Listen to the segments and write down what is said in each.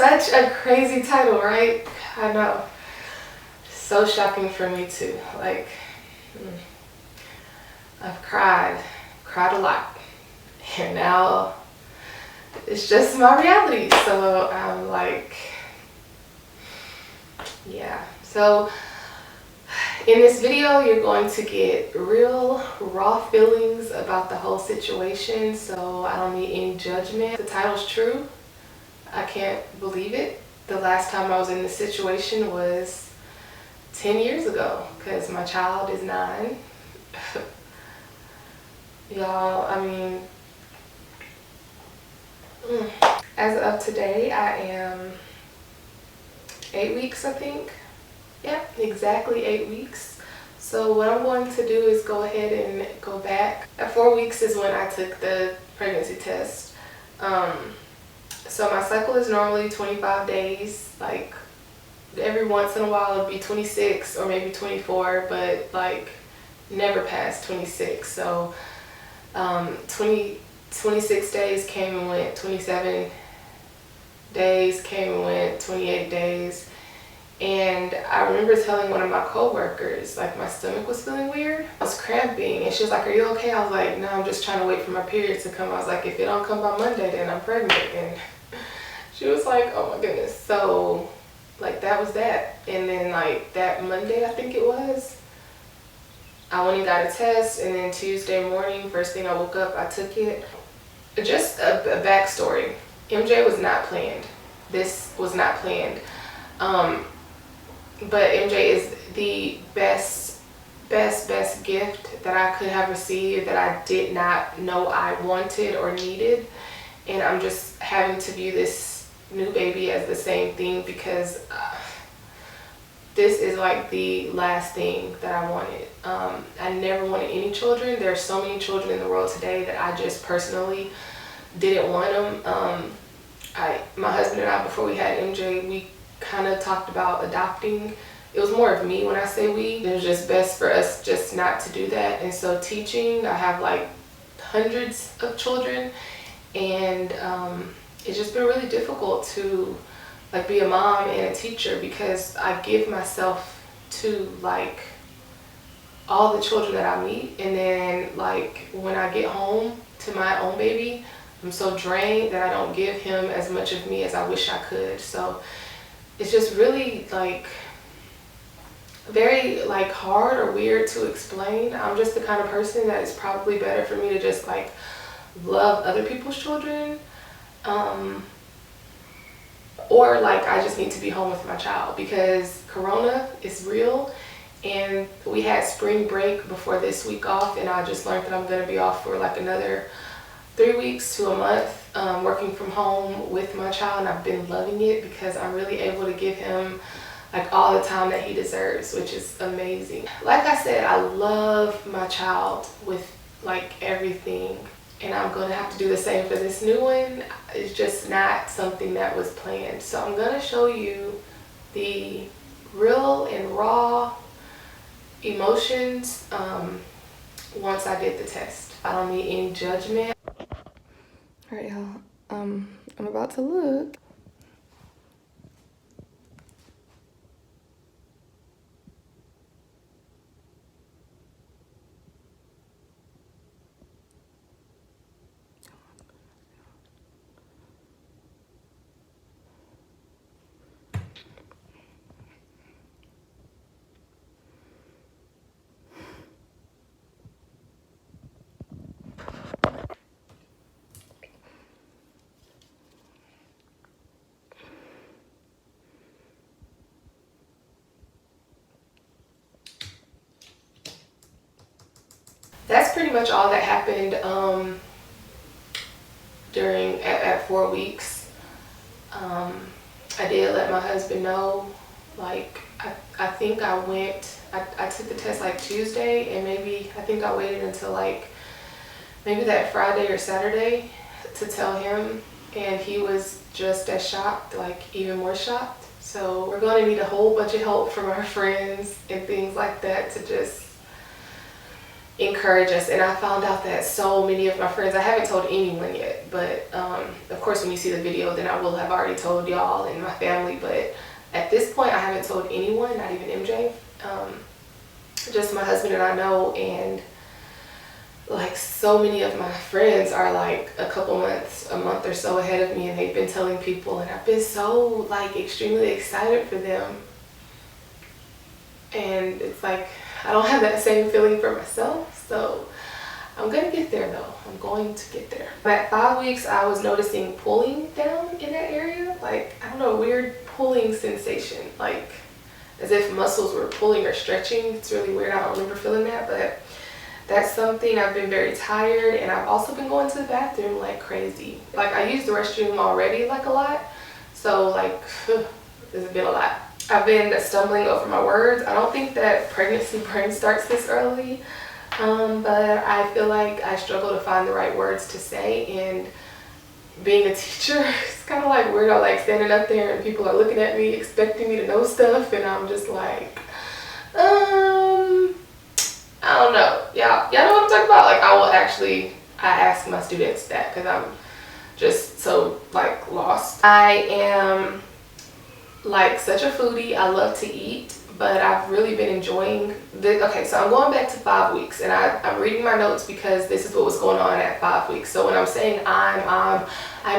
Such a crazy title, right? I know. So shocking for me too. Like, I've cried a lot. And now it's just my reality. So I'm like, yeah. So in this video, you're going to get real raw feelings about the whole situation. So I don't need any judgment. The title's true. I can't believe it. The last time I was in this situation was 10 years ago because my child is 9. Y'all, I mean, as of today, I am 8 weeks, I think. Yeah, exactly 8 weeks. So what I'm going to do is go ahead and go back. At 4 weeks is when I took the pregnancy test. So my cycle is normally 25 days. Like every once in a while it'll be 26 or maybe 24, but like never past 26. So 26 days came and went, 27 days came and went, 28 days. And I remember telling one of my coworkers, like my stomach was feeling weird. I was cramping and she was like, "Are you okay?" I was like, "No, I'm just trying to wait for my period to come." I was like, "If it don't come by Monday, then I'm pregnant." And she was like, "Oh my goodness." So like that was that. And then like that Monday, I think it was, I went and got a test, and then Tuesday morning, first thing I woke up, I took it. Just a backstory. MJ was not planned. This was not planned. But MJ is the best gift that I could have received that I did not know I wanted or needed. And I'm just having to view this new baby as the same thing because this is like the last thing that I wanted. I never wanted any children. There are so many children in the world today that I just personally didn't want them. My husband and I, before we had MJ, we kind of talked about adopting. It was more of me when I say we. It was just best for us just not to do that. And so teaching, I have like hundreds of children, and it's just been really difficult to like be a mom and a teacher because I give myself to like all the children that I meet, and then like when I get home to my own baby, I'm so drained that I don't give him as much of me as I wish I could. So it's just really like very like hard or weird to explain. I'm just the kind of person that it's probably better for me to just like love other people's children, or like I just need to be home with my child because Corona is real. And we had spring break before this week off, and I just learned that I'm going to be off for like another 3 weeks to a month, working from home with my child. And I've been loving it because I'm really able to give him like all the time that he deserves, which is amazing. Like I said, I love my child with like everything, and I'm going to have to do the same for this new one. It's just not something that was planned. So I'm going to show you the real and raw emotions once I did the test. I don't need any judgment. All right, y'all. I'm about to look. That's pretty much all that happened at 4 weeks. I did let my husband know. Like I think I took the test like Tuesday, and I think I waited until like maybe that Friday or Saturday to tell him, and he was just as shocked, like even more shocked. So we're going to need a whole bunch of help from our friends and things like that to just encourage us. And I found out that so many of my friends, I haven't told anyone yet, but of course when you see the video then I will have already told y'all and my family, but at this point I haven't told anyone, not even MJ. Just my husband and I know, and like so many of my friends are like a month or so ahead of me, and they've been telling people, and I've been so like extremely excited for them. And it's like I don't have that same feeling for myself, so I'm gonna get there though. I'm going to get there. At 5 weeks I was noticing pulling down in that area, like I don't know, weird pulling sensation, like as if muscles were pulling or stretching. It's really weird. I don't remember feeling that, but that's something. I've been very tired, and I've also been going to the bathroom like crazy. Like I use the restroom already like a lot, so like there's been a lot. I've been stumbling over my words. I don't think that pregnancy brain starts this early, but I feel like I struggle to find the right words to say. And being a teacher, it's kind of like weird. I like standing up there and people are looking at me expecting me to know stuff, and I'm just like, I don't know. Y'all know what I'm talking about? Like I ask my students that because I'm just so like lost. I am like such a foodie. I love to eat, but I've really been enjoying this. Okay, so I'm going back to 5 weeks, and I'm reading my notes because this is what was going on at 5 weeks. So when I'm saying I'm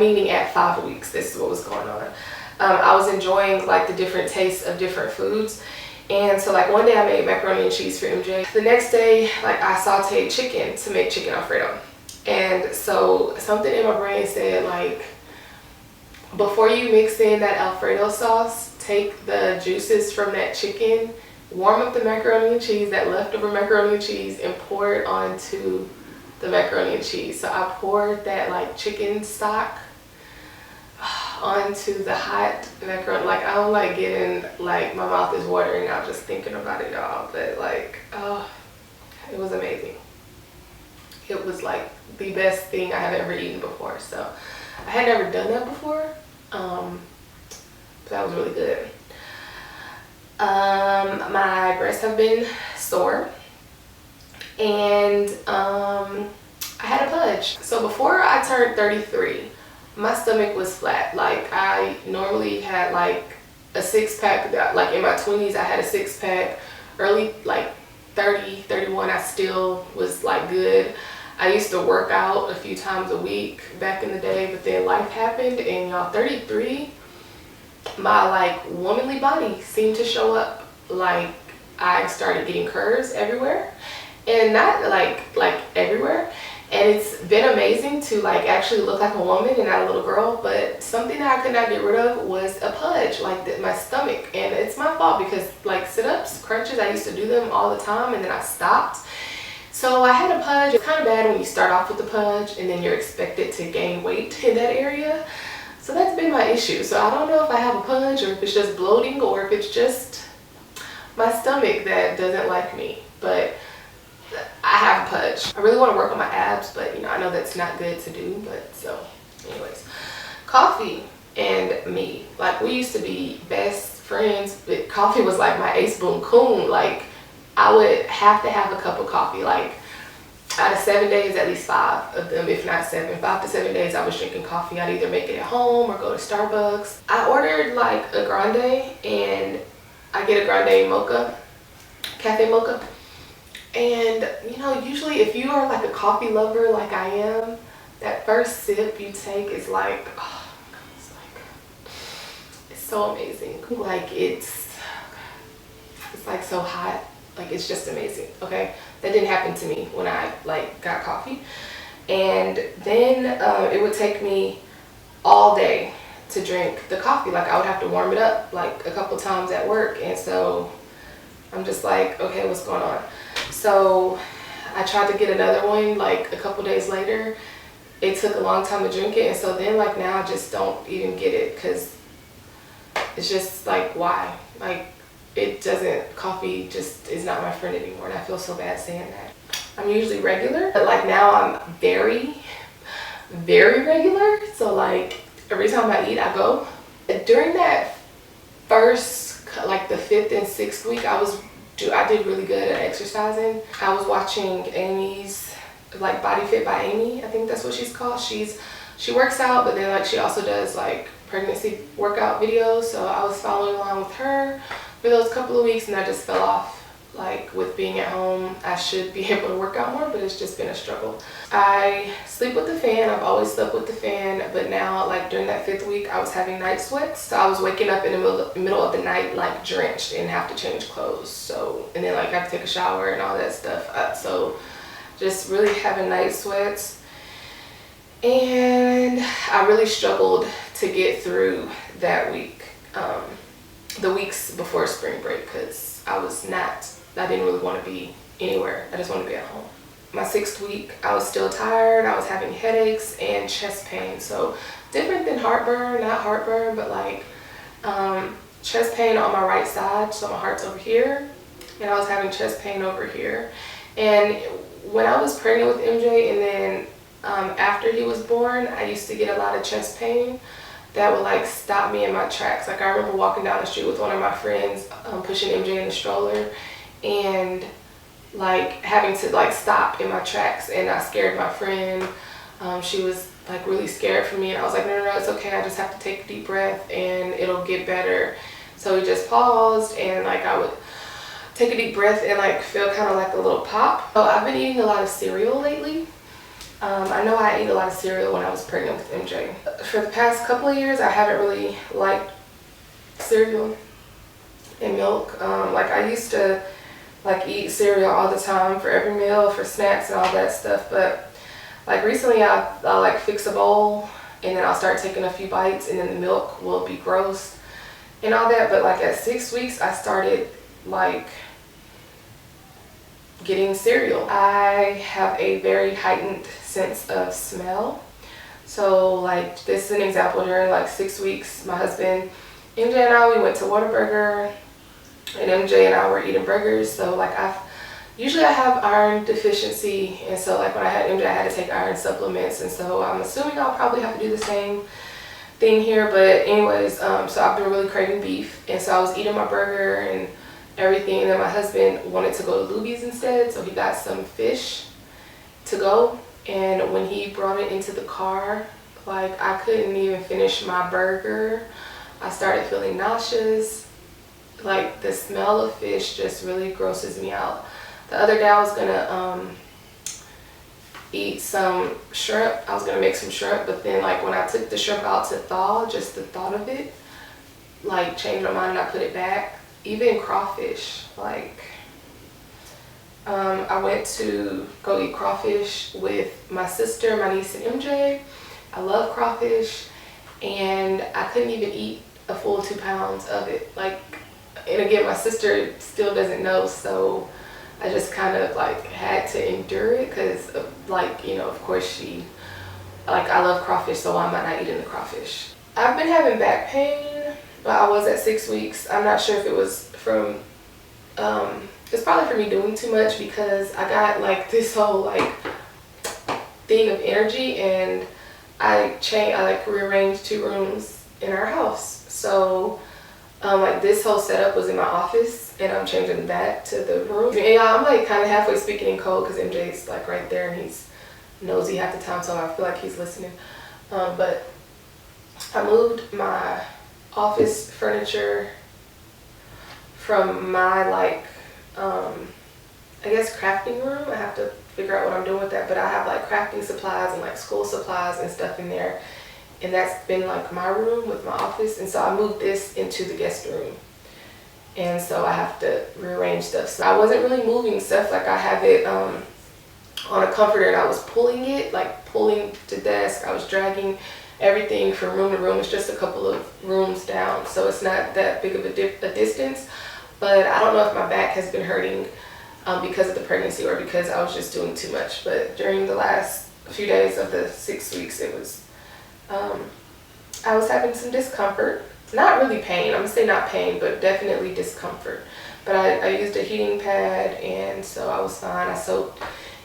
meaning at 5 weeks, this is what was going on. I was enjoying like the different tastes of different foods. And so like one day I made macaroni and cheese for MJ. The next day, like I sauteed chicken to make chicken Alfredo. And so something in my brain said like, before you mix in that Alfredo sauce, take the juices from that chicken, warm up the macaroni and cheese, that leftover macaroni and cheese, and pour it onto the macaroni and cheese. So I poured that like chicken stock onto the hot macaroni. Like I'm like getting, like my mouth is watering now just thinking about it, y'all. But like, oh, it was amazing. It was like the best thing I have ever eaten before. So I had never done that before, but that was really good. My breasts have been sore, and I had a pudge. So before I turned 33, my stomach was flat. Like I normally had like a six-pack. Like in my 20s I had a six-pack. Early like 30, 31 I still was like good. I used to work out a few times a week back in the day, but then life happened, and y'all, 33, my like womanly body seemed to show up. Like I started getting curves everywhere, and not like everywhere. And it's been amazing to like actually look like a woman and not a little girl. But something that I could not get rid of was a pudge, like my stomach. And it's my fault because like sit-ups, crunches, I used to do them all the time, and then I stopped. So I had a pudge. It's kind of bad when you start off with a pudge and then you're expected to gain weight in that area. So that's been my issue. So I don't know if I have a pudge or if it's just bloating or if it's just my stomach that doesn't like me. But I have a pudge. I really want to work on my abs, but you know, I know that's not good to do. But so anyways, coffee and me, like we used to be best friends, but coffee was like my ace boon coon. Like I would have to have a cup of coffee. Like out of 7 days, at least 5 of them, if not 7, 5 to 7 days I was drinking coffee. I'd either make it at home or go to Starbucks. I ordered like a grande, and I get a grande mocha, cafe mocha. And you know, usually if you are like a coffee lover like I am, that first sip you take is like, oh, it's so amazing. Like it's like so hot. Like it's just amazing. Okay, that didn't happen to me when I like got coffee. And then it would take me all day to drink the coffee. Like I would have to warm it up like a couple times at work. And so I'm just like, okay, what's going on? So I tried to get another one like a couple days later. It took a long time to drink it. And so then like now I just don't even get it, because it's just like, why? Like it doesn't, coffee just is not my friend anymore, and I feel so bad saying that. I'm usually regular, but like now I'm very, very regular. So like every time I eat, I go. During that first, like the 5th and 6th week, I was I did really good at exercising. I was watching Amy's, like Body Fit by Amy, I think that's what she's called. She works out, but then like she also does like pregnancy workout videos. So I was following along with her for those couple of weeks, and I just fell off. Like with being at home, I should be able to work out more, but it's just been a struggle. I sleep with the fan. I've always slept with the fan, but now like during that 5th week, I was having night sweats. So I was waking up in the middle of the night like drenched and have to change clothes. So, and then like I have to take a shower and all that stuff. So just really having night sweats. And I really struggled to get through that week, the weeks before spring break, because I didn't really want to be anywhere. I just wanted to be at home. My 6th week, I was still tired. I was having headaches and chest pain. So different than heartburn, not heartburn, but like chest pain on my right side. So my heart's over here, and I was having chest pain over here. And when I was pregnant with MJ, and then after he was born, I used to get a lot of chest pain that would like stop me in my tracks. Like I remember walking down the street with one of my friends, pushing MJ in the stroller, and like having to like stop in my tracks, and I scared my friend. She was like really scared for me, and I was like, no, it's okay. I just have to take a deep breath and it'll get better. So we just paused, and like I would take a deep breath and like feel kind of like a little pop. So I've been eating a lot of cereal lately. I know I ate a lot of cereal when I was pregnant with MJ. For the past couple of years, I haven't really liked cereal and milk. Like I used to like eat cereal all the time for every meal, for snacks and all that stuff. But like recently I'll like fix a bowl, and then I'll start taking a few bites, and then the milk will be gross and all that. But like at 6 weeks, I started like getting cereal. I have a very heightened sense of smell. So like this is an example. During like 6 weeks, my husband, MJ and I, we went to Whataburger, and MJ and I were eating burgers. So like usually I have iron deficiency, and so like when I had MJ, I had to take iron supplements, and so I'm assuming I'll probably have to do the same thing here. But anyways, so I've been really craving beef, and so I was eating my burger and everything, and then my husband wanted to go to Luby's instead, so he got some fish to go. And when he brought it into the car, like I couldn't even finish my burger. I started feeling nauseous. Like the smell of fish just really grosses me out. The other day I was gonna eat some shrimp. I was gonna make some shrimp, but then like when I took the shrimp out to thaw, just the thought of it like changed my mind, and I put it back. Even crawfish, like I went to go eat crawfish with my sister, my niece, and MJ. I love crawfish, and I couldn't even eat a full 2 pounds of it. Like, and again, my sister still doesn't know, so I just kind of like had to endure it, because like, you know, of course she, like I love crawfish, so why am I not eating the crawfish? I've been having back pain, but I was at 6 weeks. I'm not sure if it was from, it's probably for me doing too much, because I got like this whole like thing of energy, and I like rearranged 2 rooms in our house. So like this whole setup was in my office, and I'm changing that to the room. And yeah, I'm like kind of halfway speaking in code, because MJ's like right there, and he's nosy half the time, so I feel like he's listening. But I moved my office furniture from my like I guess crafting room. I have to figure out what I'm doing with that, but I have like crafting supplies and like school supplies and stuff in there, and that's been like my room with my office. And so I moved this into the guest room, and so I have to rearrange stuff. So I wasn't really moving stuff. Like I have it on a comforter, and I was pulling it, like pulling the desk. I was dragging everything from room to room. It's just a couple of rooms down, so it's not that big of a distance. But I don't know if my back has been hurting because of the pregnancy, or because I was just doing too much. But during the last few days of the 6 weeks, it was I was having some discomfort. Not really pain, I'm gonna say not pain, but definitely discomfort. But I used a heating pad, and so I was fine. I soaked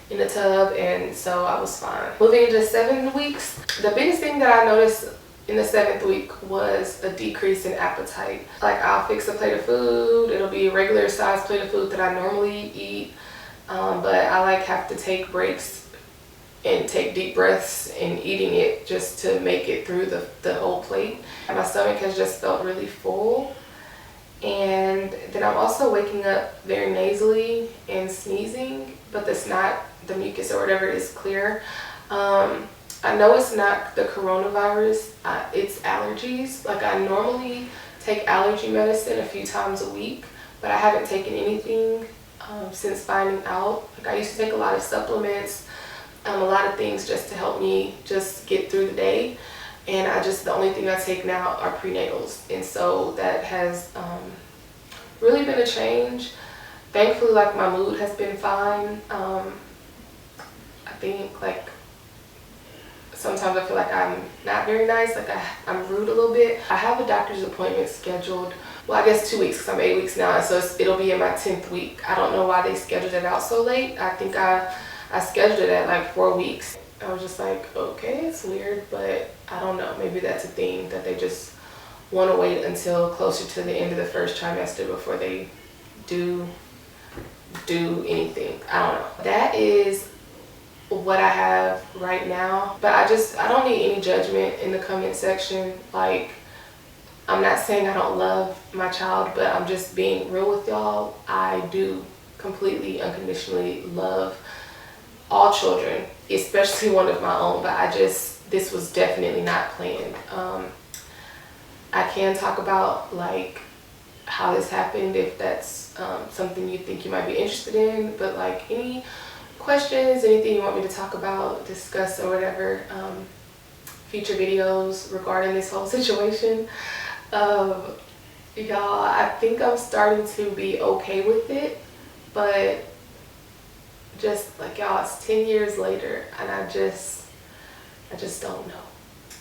in the tub, and so I was fine. Moving into 7 weeks, the biggest thing that I noticed in the 7th week was a decrease in appetite. Like, I'll fix a plate of food, it'll be a regular size plate of food that I normally eat, but I like have to take breaks and take deep breaths in eating it just to make it through the whole plate. And my stomach has just felt really full. And then I'm also waking up very nasally and sneezing, but that's not the mucus or whatever is clear. I know it's not the coronavirus, it's allergies. Like, I normally take allergy medicine a few times a week, but I haven't taken anything since finding out. Like, I used to take a lot of supplements, a lot of things just to help me just get through the day. And the only thing I take now are prenatals. And so that has really been a change. Thankfully, like, my mood has been fine. I think, like, sometimes I feel like I'm not very nice, like I'm rude a little bit. I have a doctor's appointment scheduled, well, I guess 2 weeks because I'm 8 weeks now, so it'll be in my 10th week. I don't know why they scheduled it out so late. I think I scheduled it at like 4 weeks. I was just like, okay, it's weird, but I don't know. Maybe that's a thing that they just want to wait until closer to the end of the first trimester before they do anything. I don't know. That is what I have right now, but I don't need any judgment in the comment section. Like, I'm not saying I don't love my child, but I'm just being real with y'all. I do completely unconditionally love all children, especially one of my own, but this was definitely not planned. I can talk about like how this happened if that's something you think you might be interested in, but like any questions, anything you want me to talk about, discuss, or whatever, future videos regarding this whole situation. Y'all, I think I'm starting to be okay with it, but just like, y'all, it's 10 years later, and I just don't know.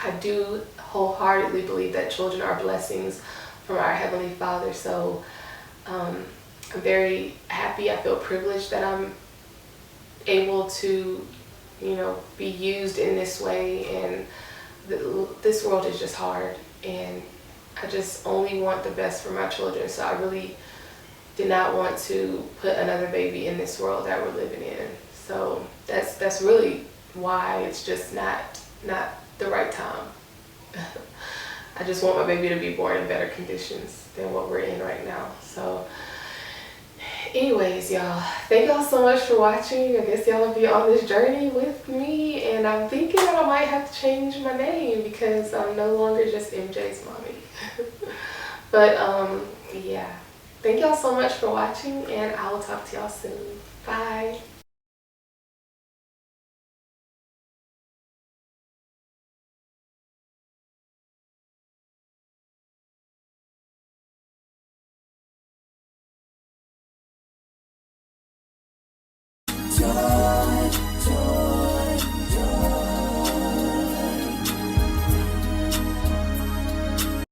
I do wholeheartedly believe that children are blessings from our Heavenly Father, so I'm very happy. I feel privileged that I'm able to, be used in this way, and this world is just hard, and I just only want the best for my children, so I really did not want to put another baby in this world that we're living in. So that's really why it's just not the right time. I just want my baby to be born in better conditions than what we're in right now. So anyways, y'all, thank y'all so much for watching. I guess y'all will be on this journey with me, and I'm thinking that I might have to change my name because I'm no longer just MJ's mommy. But yeah, thank y'all so much for watching, and I will talk to y'all soon. Bye.